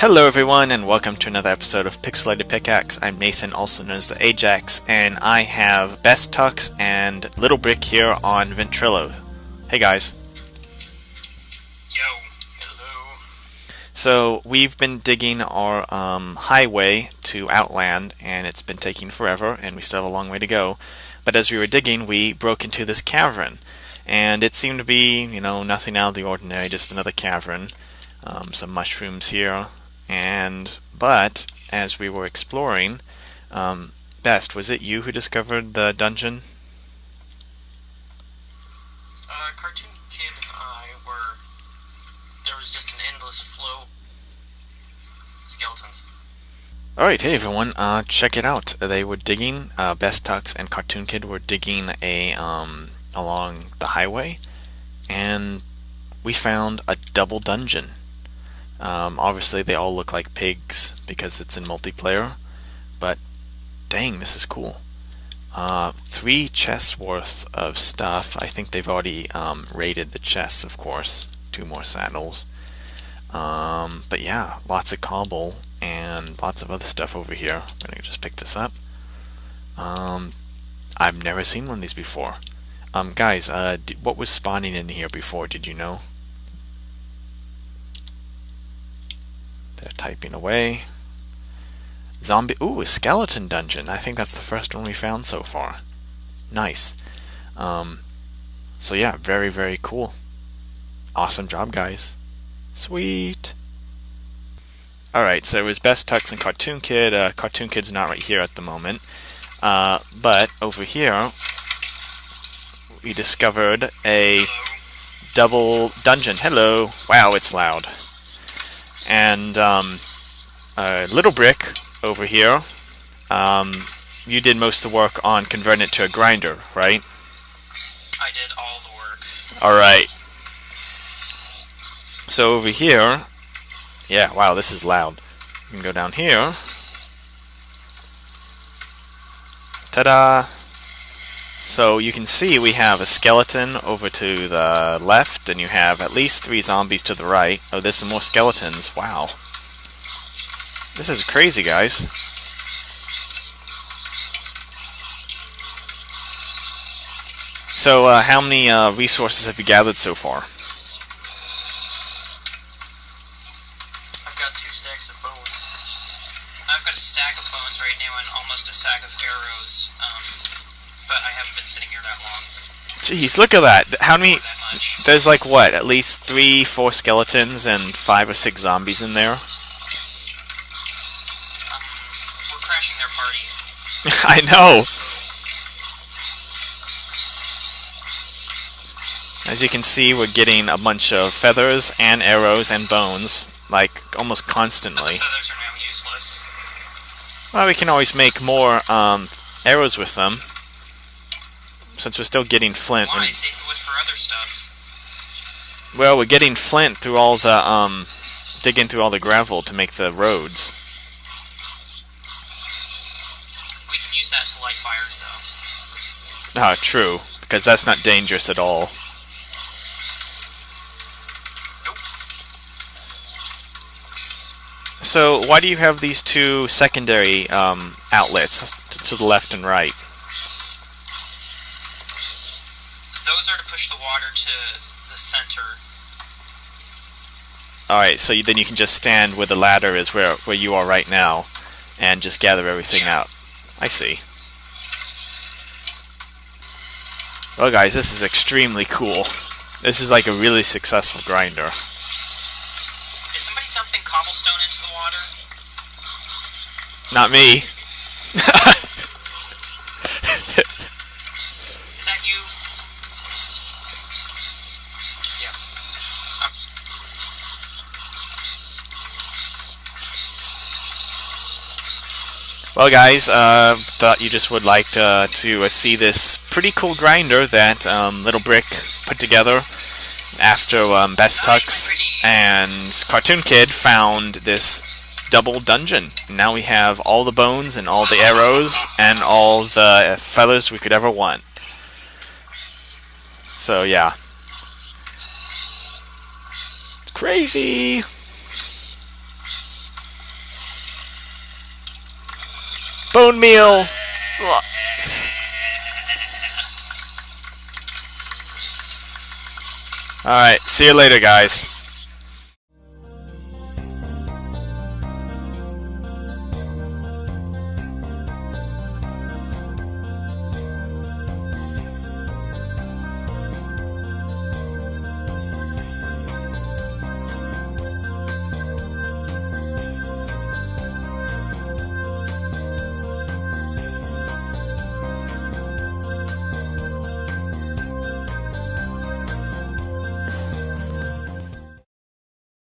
Hello everyone, and welcome to another episode of Pixelated Pickaxe. I'm Nathan, also known as the Ajax, and I have Best Tux and Little Brick here on Ventrilo. Hey guys. Yo. Hello. So, we've been digging our highway to Outland, and it's been taking forever, and we still have a long way to go. But as we were digging, we broke into this cavern, and it seemed to be, nothing out of the ordinary, just another cavern. Some mushrooms here. But as we were exploring, Best, was it you who discovered the dungeon? Cartoon Kid and I were... There was just an endless flow of skeletons. Alright, hey everyone, check it out. They were digging, Best Tux and Cartoon Kid were digging along the highway, and we found a double dungeon. Obviously they all look like pigs because it's in multiplayer, but dang, this is cool. 3 chests worth of stuff. I think they've already raided the chests, of course. 2 more saddles. But yeah, lots of cobble and lots of other stuff over here. I'm gonna just pick this up. I've never seen one of these before. Guys, what was spawning in here before? Did you know? They're typing away. Zombie. Ooh, a skeleton dungeon. I think that's the first one we found so far. Nice. So yeah, very, very cool. Awesome job, guys. Sweet. Alright, so it was Best Tux and Cartoon Kid. Cartoon Kid's not right here at the moment. But over here, we discovered a double dungeon. Hello. Wow, it's loud. And Little Brick over here, you did most of the work on converting it to a grinder, right? I did all the work. Alright. So over here, yeah, wow, this is loud. You can go down here. Ta-da! So you can see we have a skeleton over to the left, and you have at least 3 zombies to the right. Oh, there's some more skeletons. Wow. This is crazy, guys. So, how many resources have you gathered so far? I've got 2 stacks of bones. I've got a stack of bones right now and almost a sack of arrows. But I haven't been sitting here that long. Jeez, look at that. How many... That much. There's like, what, at least 3, 4 skeletons and 5 or 6 zombies in there? We're crashing their party. I know! As you can see, we're getting a bunch of feathers and arrows and bones, like, almost constantly. The feathers are now useless. Well, we can always make more arrows with them, since we're still getting flint. Why? Save the wood for other stuff. Well, we're getting flint through all the, digging through all the gravel to make the roads. We can use that to light fires, though. Ah, true, because that's not dangerous at all. Nope. So, why do you have these 2 secondary outlets to the left and right? Those are to push the water to the center. Alright, so then you can just stand where the ladder is, where you are right now, and just gather everything out. I see. Well guys, this is extremely cool. This is like a really successful grinder. Is somebody dumping cobblestone into the water? Not me. Is that you? Yeah. Well guys, thought you just would like to see this pretty cool grinder that Little Brick put together after Best Tux and Cartoon Kid found this double dungeon. Now we have all the bones and all the arrows and all the feathers we could ever want. So yeah. Crazy! Bone meal! Ugh. Alright, see you later, guys.